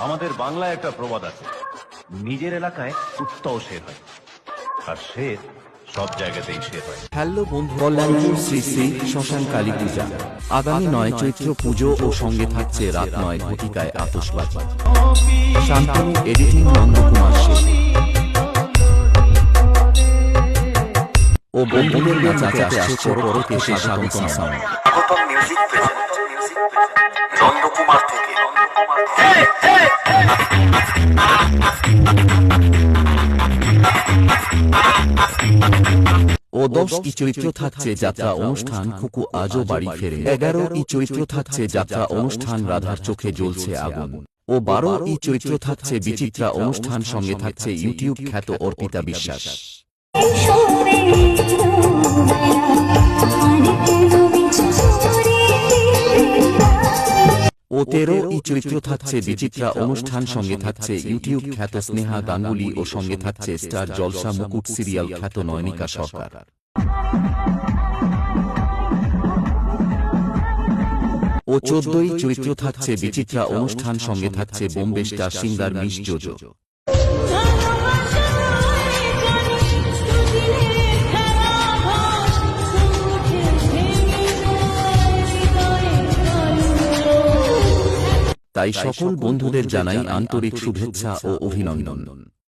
আমাদের বাংলায় একটা প্রবাদ আছে, নিজের এলাকায় কুত্তাও শের হয়, আর শের সব জায়গাতেই শের হয়। হ্যালো বন্ধু, কল্যাণপুর শ্রী শ্রী শ্মশান কালী পূজা আগামী 9 চৈত্র পুজো ও সঙ্গে থাকছে রাত 9 ঘটিকায় আতশবাজি। শান্তনু এডিটিং নন্দকুমার শেখ ও বন্ধুদের নাচাতে আসছে পরকে সে স্বাগতম সাউন্ড। স্বাগতম মিউজিক প্রেজেন্ট নন্দকুমার থেকে। ও 10 চৈত্র থাকছে যাত্রা অনুষ্ঠান খুকু আজও বাড়ি ফেরে। 11 চৈত্র থাকছে যাত্রা অনুষ্ঠান রাধার চোখে জ্বলছে আগুন। ও 12 চৈত্র থাকছে বিচিত্রা অনুষ্ঠান, সঙ্গে থাকছে ইউটিউব খ্যাত অর্পিতা বিশ্বাস। ও 13 চৈত্র থাকছে বিচিত্রা অনুষ্ঠান, সঙ্গে থাকছে ইউটিউব খ্যাত স্নেহা গাঙ্গুলি ও সঙ্গে থাকছে স্টার জলসা মুকুট সিরিয়াল খ্যাত নয়নিকা সরকার। ও 14 চৈত্র থাকছে বিচিত্রা অনুষ্ঠান, সঙ্গে থাকছে Bombay star singer miss JoJo. তাই সকল বন্ধুদের জানাই আন্তরিক শুভেচ্ছা ও অভিনন্দন।